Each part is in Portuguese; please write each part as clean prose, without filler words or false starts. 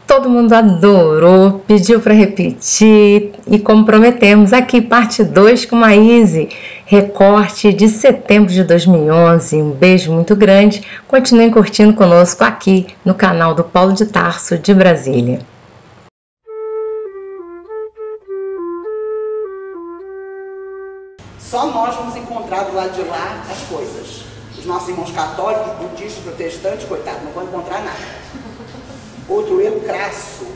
Todo mundo adorou, pediu para repetir e como prometemos, aqui parte 2 com Maíse, recorte de setembro de 2011. Um beijo muito grande, continuem curtindo conosco aqui no canal do Paulo de Tarso de Brasília. Só nós vamos encontrar do lado de lá as coisas. Os nossos irmãos católicos, budistas, protestantes, coitados, não vão encontrar nada. Outro erro crasso.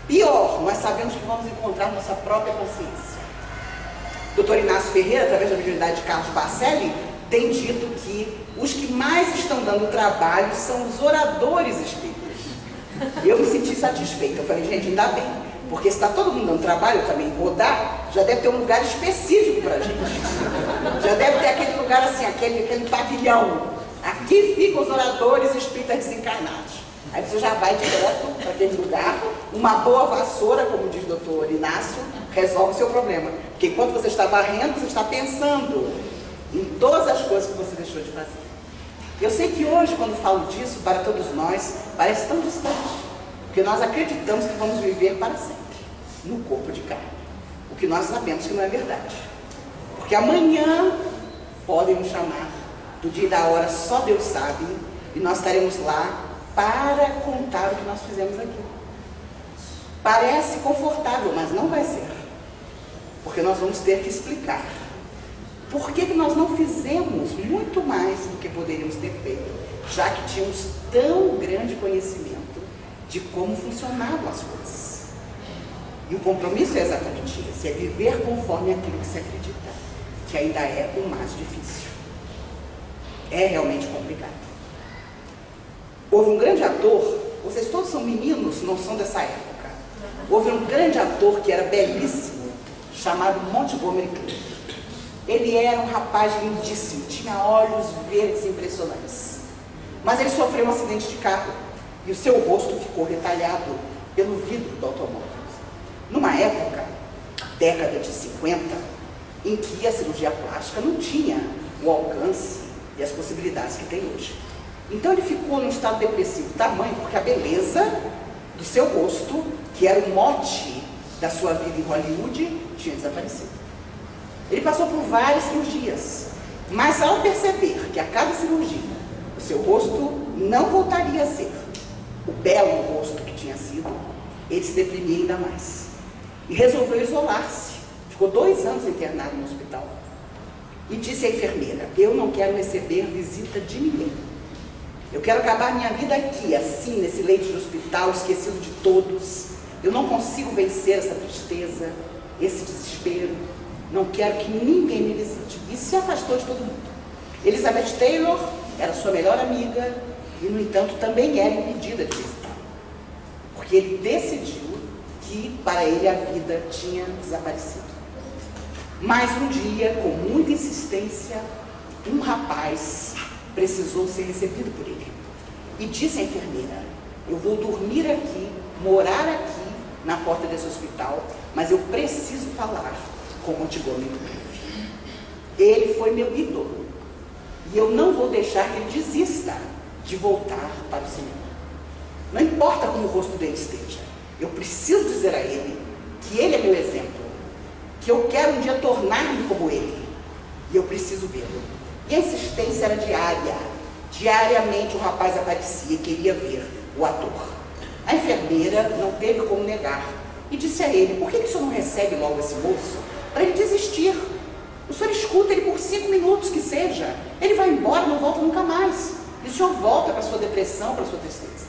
Pior, nós sabemos que vamos encontrar nossa própria consciência. Dr. Inácio Ferreira, através da mediunidade de Carlos Bacelli, tem dito que os que mais estão dando trabalho são os oradores espíritas. Eu me senti satisfeita. Eu falei, gente, ainda bem. Porque se está todo mundo dando trabalho, eu também vou dar, já deve ter um lugar específico para a gente. Já deve ter aquele lugar assim, aquele pavilhão. Aqui ficam os oradores espíritas desencarnados. Aí você já vai direto para aquele lugar. Uma boa vassoura, como diz o doutor Inácio, resolve o seu problema. Porque enquanto você está varrendo, você está pensando em todas as coisas que você deixou de fazer. Eu sei que hoje, quando falo disso, para todos nós, parece tão distante. Porque nós acreditamos que vamos viver para sempre, no corpo de carne. O que nós sabemos que não é verdade. Porque amanhã podem nos chamar, do dia e da hora só Deus sabe, e nós estaremos lá para contar o que nós fizemos aqui. Parece confortável, mas não vai ser. Porque nós vamos ter que explicar. Por que nós não fizemos muito mais do que poderíamos ter feito, já que tínhamos tão grande conhecimento de como funcionavam as coisas. E o compromisso é exatamente esse, é viver conforme aquilo que se acredita, que ainda é o mais difícil. É realmente complicado. Houve um grande ator, vocês todos são meninos, não são dessa época. Houve um grande ator que era belíssimo, chamado Montgomery Clift. Ele era um rapaz lindíssimo, tinha olhos verdes impressionantes. Mas ele sofreu um acidente de carro e o seu rosto ficou retalhado pelo vidro do automóvel. Numa época, década de 50, em que a cirurgia plástica não tinha o alcance e as possibilidades que tem hoje. Então ele ficou num estado depressivo tamanho, porque a beleza do seu rosto, que era o mote da sua vida em Hollywood, tinha desaparecido. Ele passou por várias cirurgias, mas ao perceber que a cada cirurgia o seu rosto não voltaria a ser o belo rosto que tinha sido, ele se deprimia ainda mais. E resolveu isolar-se. Ficou 2 anos internado no hospital. E disse à enfermeira, eu não quero receber visita de ninguém. Eu quero acabar minha vida aqui, assim, nesse leito de hospital, esquecido de todos. Eu não consigo vencer essa tristeza, esse desespero. Não quero que ninguém me visite. E se afastou de todo mundo. Elizabeth Taylor era sua melhor amiga e, no entanto, também era impedida de visitar. Porque ele decidiu que, para ele, a vida tinha desaparecido. Mas um dia, com muita insistência, um rapaz precisou ser recebido por ele. E disse à enfermeira, eu vou dormir aqui, morar aqui, na porta desse hospital, mas eu preciso falar com Montgomery Clift. Ele foi meu ídolo. E eu não vou deixar que ele desista de voltar para o cinema. Não importa como o rosto dele esteja. Eu preciso dizer a ele que ele é meu exemplo. Que eu quero um dia tornar-me como ele. E eu preciso vê-lo. E a insistência era diária. Diariamente o rapaz aparecia e queria ver o ator. A enfermeira não teve como negar. E disse a ele, por que o senhor não recebe logo esse moço? Para ele desistir. O senhor escuta ele por 5 minutos que seja. Ele vai embora, não volta nunca mais. E o senhor volta para a sua depressão, para a sua tristeza.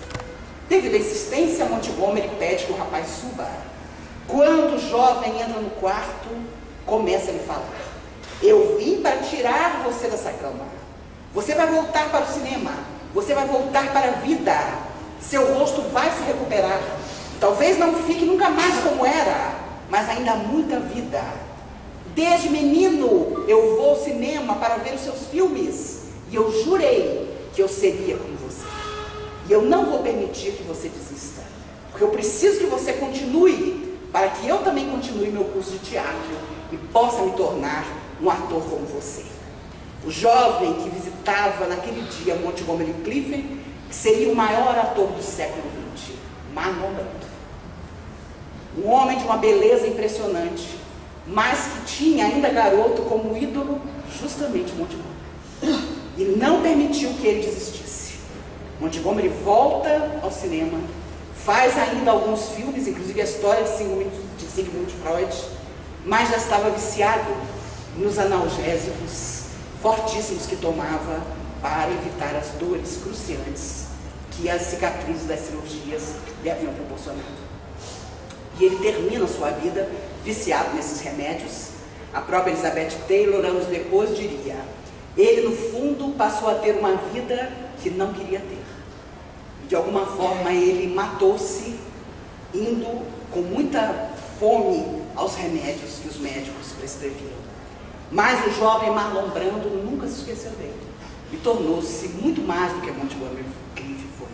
Devido à insistência, Montgomery pede que o rapaz suba. Quando o jovem entra no quarto, começa a lhe falar. Eu vim para tirar você dessa cama. Você vai voltar para o cinema. Você vai voltar para a vida. Seu rosto vai se recuperar. Talvez não fique nunca mais como era, mas ainda há muita vida. Desde menino, eu vou ao cinema para ver os seus filmes. E eu jurei que eu seria como você. E eu não vou permitir que você desista. Porque eu preciso que você continue, para que eu também continue meu curso de teatro e possa me tornar um ator como você. O jovem que visitava naquele dia Montgomery Clift, que seria o maior ator do século XX, Marlon. Um homem de uma beleza impressionante, mas que tinha ainda garoto como ídolo justamente Montgomery. E não permitiu que ele desistisse. Montgomery volta ao cinema, faz ainda alguns filmes, inclusive a história de Sigmund Freud, mas já estava viciado nos analgésicos fortíssimos que tomava para evitar as dores cruciantes que as cicatrizes das cirurgias lhe haviam proporcionado. E ele termina a sua vida viciado nesses remédios. A própria Elizabeth Taylor, anos depois, diria: ele, no fundo, passou a ter uma vida que não queria ter. De alguma forma, ele matou-se indo com muita fome aos remédios que os médicos prescreviam. Mas o jovem Marlon Brando nunca se esqueceu dele e tornou-se muito mais do que Montgomery Clift foi.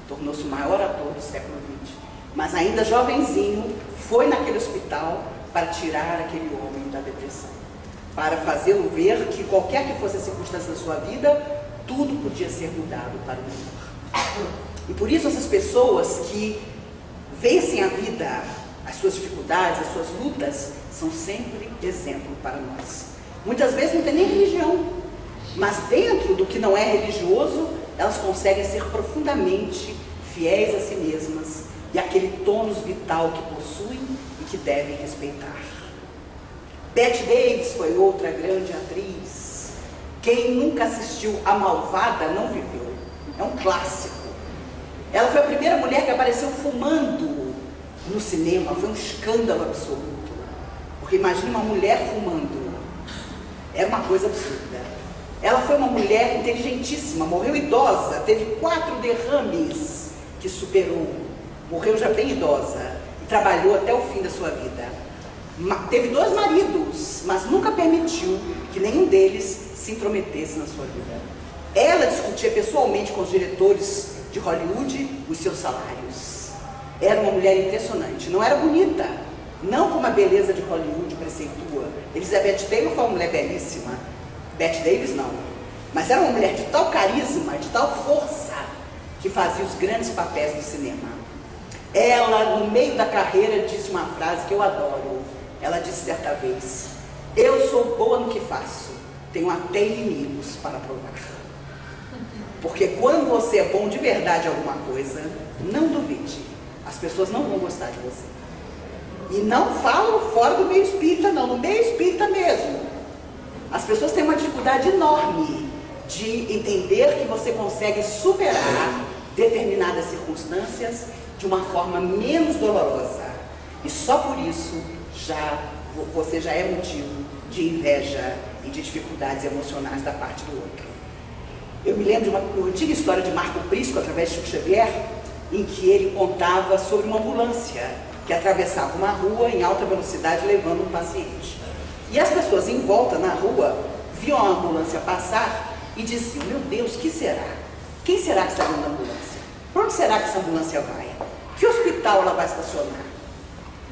Tornou-se o maior ator do século XX. Mas ainda jovenzinho, foi naquele hospital para tirar aquele homem da depressão, para fazê-lo ver que qualquer que fosse a circunstância da sua vida, tudo podia ser mudado para o melhor. E por isso essas pessoas que vencem a vida, as suas dificuldades, as suas lutas, são sempre exemplo para nós. Muitas vezes não tem nem religião, mas dentro do que não é religioso, elas conseguem ser profundamente fiéis a si mesmas e aquele tônus vital que possuem e que devem respeitar. Bette Davis foi outra grande atriz. Quem nunca assistiu A Malvada não viveu. É um clássico. Ela foi a primeira mulher que apareceu fumando no cinema. Foi um escândalo absoluto. Porque imagine uma mulher fumando. Era uma coisa absurda. Ela foi uma mulher inteligentíssima, morreu idosa, teve 4 derrames que superou. Morreu já bem idosa e trabalhou até o fim da sua vida. Teve 2 maridos, mas nunca permitiu que nenhum deles se intrometesse na sua vida. Ela discutia pessoalmente com os diretores de Hollywood os seus salários. Era uma mulher impressionante. Não era bonita, não como a beleza de Hollywood preceitua. Elizabeth Taylor foi uma mulher belíssima. Bette Davis não. Mas era uma mulher de tal carisma, de tal força, que fazia os grandes papéis do cinema. Ela, no meio da carreira, disse uma frase que eu adoro. Ela disse certa vez: eu sou boa no que faço, tenho até inimigos para provar. Porque quando você é bom de verdade em alguma coisa, não duvide, as pessoas não vão gostar de você. E não falo fora do meio espírita não, no meio espírita mesmo. As pessoas têm uma dificuldade enorme de entender que você consegue superar determinadas circunstâncias de uma forma menos dolorosa. E só por isso você já é motivo de inveja e de dificuldades emocionais da parte do outro. Eu me lembro de uma antiga história de Marco Prisco, através de Chico Xavier, em que ele contava sobre uma ambulância que atravessava uma rua em alta velocidade levando um paciente. E as pessoas em volta na rua viam a ambulância passar e diziam: meu Deus, que será? Quem será que está dentro da ambulância? Para onde será que essa ambulância vai? Que hospital ela vai estacionar?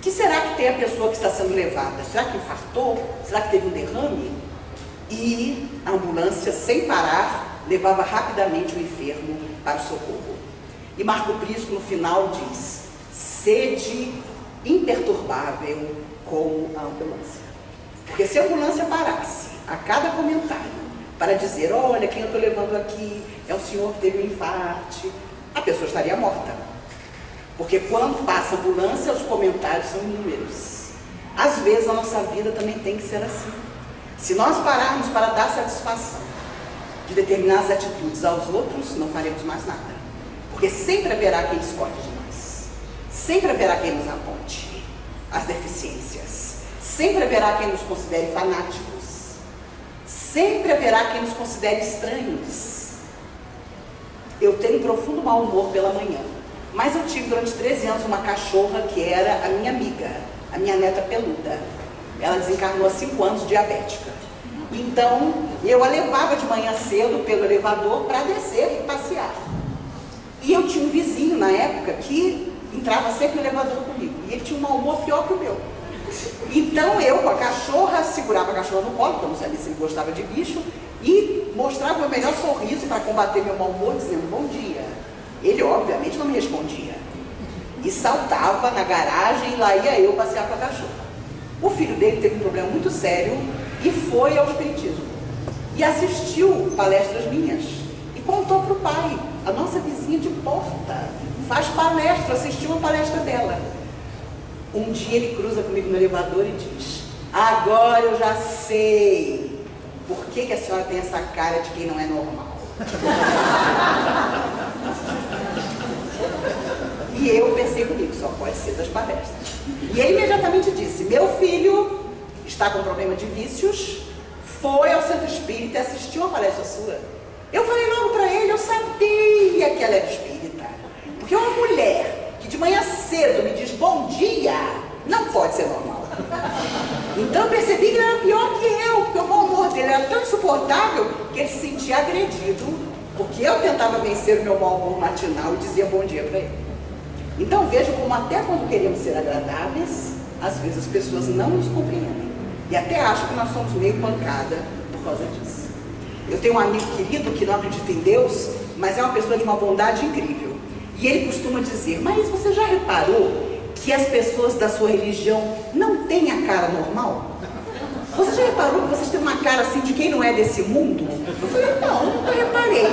Que será que tem a pessoa que está sendo levada? Será que infartou? Será que teve um derrame? E a ambulância, sem parar, levava rapidamente o enfermo para o socorro. E Marco Prisco, no final, diz: sede imperturbável como a ambulância. Porque se a ambulância parasse a cada comentário para dizer: olha, quem eu estou levando aqui é um senhor que teve um infarte, a pessoa estaria morta. Porque quando passa a ambulância, os comentários são inúmeros. Às vezes a nossa vida também tem que ser assim. Se nós pararmos para dar satisfação de determinadas atitudes aos outros, não faremos mais nada. Porque sempre haverá quem discorde de nós. Sempre haverá quem nos aponte as deficiências. Sempre haverá quem nos considere fanáticos. Sempre haverá quem nos considere estranhos. Eu tenho um profundo mau humor pela manhã. Mas eu tive durante 13 anos uma cachorra que era a minha amiga, a minha neta peluda. Ela desencarnou há 5 anos, diabética. Então, eu a levava de manhã cedo pelo elevador para descer e passear. E eu tinha um vizinho na época que entrava sempre no elevador comigo. E ele tinha um mau humor pior que o meu. Então eu, com a cachorra, segurava a cachorra no colo, porque eu não sabia se ele gostava de bicho, e mostrava o meu melhor sorriso para combater meu mau humor, dizendo bom dia. Ele, obviamente, não me respondia. e saltava na garagem e lá ia eu passear com a cachorra. O filho dele teve um problema muito sério e foi ao espiritismo. E assistiu palestras minhas e contou para o pai. A nossa vizinha de porta faz palestra, assistiu uma palestra dela. Um dia ele cruza comigo no elevador e diz: agora eu já sei por que a senhora tem essa cara de quem não é normal. E eu pensei comigo, só pode ser das palestras. E ele imediatamente disse: meu filho está com problema de vícios, foi ao centro espírita e assistiu a palestra sua. Eu falei logo para ele, eu sabia que ela era espírita. Porque uma mulher que de manhã cedo me diz bom dia, não pode ser normal. Então eu percebi que ele era pior que eu, porque o mau humor dele era tão insuportável que ele se sentia agredido, porque eu tentava vencer o meu mau humor matinal e dizia bom dia para ele. Então vejo como até quando queremos ser agradáveis, às vezes as pessoas não nos compreendem. E até acham que nós somos meio pancada por causa disso. Eu tenho um amigo querido que não acredita em Deus, mas é uma pessoa de uma bondade incrível. E ele costuma dizer: mas você já reparou que as pessoas da sua religião não têm a cara normal? Você já reparou que vocês têm uma cara assim de quem não é desse mundo? Eu falei: não, nunca reparei.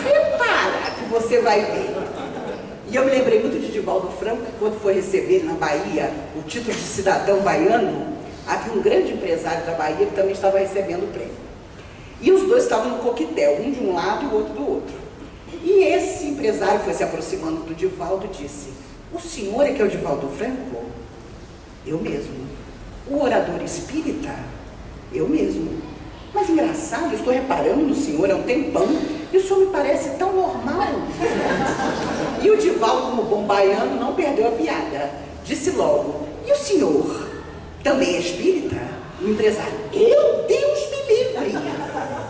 Repara que você vai ver. E eu me lembrei muito de Divaldo Franco, que quando foi receber na Bahia o título de cidadão baiano, havia um grande empresário da Bahia que também estava recebendo o prêmio. E os dois estavam no coquetel, um de um lado e o outro do outro. E esse empresário foi se aproximando do Divaldo e disse: o senhor é que é o Divaldo Franco? Eu mesmo. O orador espírita? Eu mesmo. Mas engraçado, eu estou reparando no senhor há um tempão e o senhor me parece tão normal. E o Divaldo, como bom baiano, não perdeu a piada. Disse logo: e o senhor também é espírita? O empresário: eu, Deus me livre.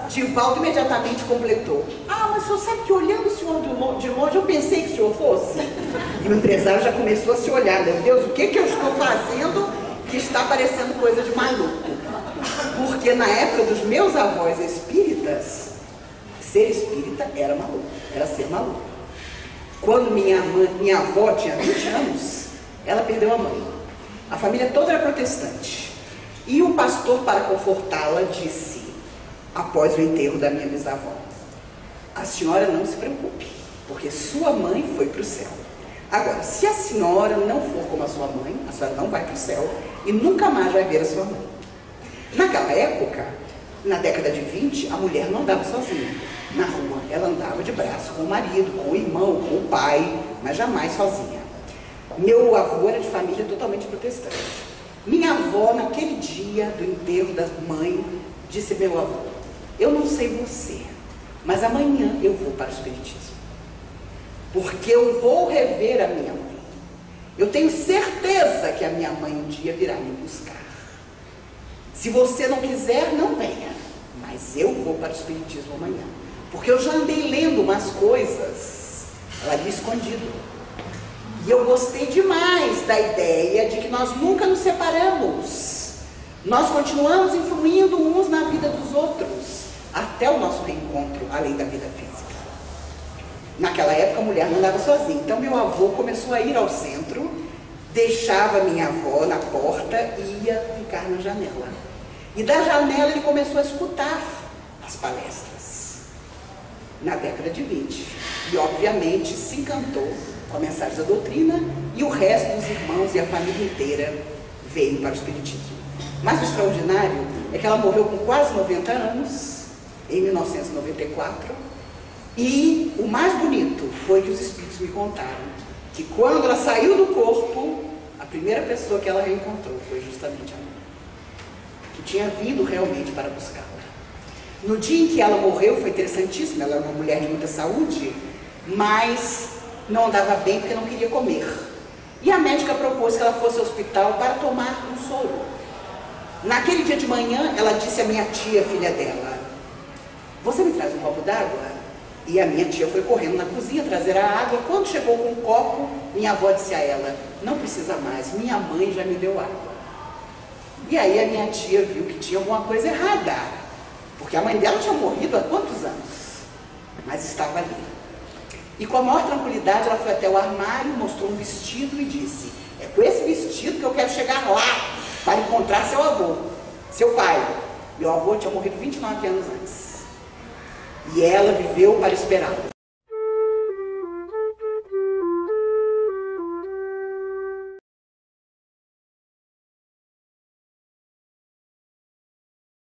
Divaldo imediatamente completou: ah, mas o senhor sabe que olhando o senhor de longe eu pensei que o senhor fosse. E o empresário já começou a se olhar: meu Deus, o que eu estou fazendo que está parecendo coisa de maluco? Porque na época dos meus avós espíritas, ser espírita era maluco, era ser maluco. Quando minha avó tinha 20 anos, ela perdeu a mãe. A família toda era protestante. E o pastor, para confortá-la, disse, após o enterro da minha bisavó: a senhora não se preocupe, porque sua mãe foi para o céu. Agora, se a senhora não for como a sua mãe, a senhora não vai para o céu e nunca mais vai ver a sua mãe. Naquela época, na década de 20, a mulher não andava sozinha na rua. Ela andava de braço com o marido, com o irmão, com o pai, mas jamais sozinha. Meu avô era de família totalmente protestante. Minha avó, naquele dia do enterro da mãe, disse ao meu avô: eu não sei você, mas amanhã eu vou para o espiritismo, porque eu vou rever a minha mãe. Eu tenho certeza que a minha mãe um dia virá me buscar. Se você não quiser, não venha, mas eu vou para o espiritismo amanhã, porque eu já andei lendo umas coisas ali escondido. E eu gostei demais da ideia de que nós nunca nos separamos. Nós continuamos influindo uns na vida dos outros, até o nosso reencontro, além da vida física. Naquela época a mulher não andava sozinha, então meu avô começou a ir ao centro, deixava minha avó na porta e ia ficar na janela. E da janela ele começou a escutar as palestras, na década de 20. E obviamente se encantou com a mensagem da doutrina, e o resto dos irmãos e a família inteira veio para o espiritismo. Mas o extraordinário é que ela morreu com quase 90 anos, em 1994, e o mais bonito foi que os espíritos me contaram que quando ela saiu do corpo, a primeira pessoa que ela reencontrou foi justamente a mãe, que tinha vindo realmente para buscá-la. No dia em que ela morreu foi interessantíssimo. Ela era uma mulher de muita saúde, mas não andava bem porque não queria comer. E a médica propôs que ela fosse ao hospital para tomar um soro. Naquele dia de manhã, ela disse à minha tia, filha dela: você me traz um copo d'água? E a minha tia foi correndo na cozinha trazer a água. Quando chegou com o copo, minha avó disse a ela: não precisa mais, minha mãe já me deu água. E aí a minha tia viu que tinha alguma coisa errada, porque a mãe dela tinha morrido há quantos anos? Mas estava ali. E com a maior tranquilidade ela foi até o armário, mostrou um vestido e disse: é com esse vestido que eu quero chegar lá, para encontrar seu avô, seu pai. Meu avô tinha morrido 29 anos antes. E ela viveu para esperá-lo.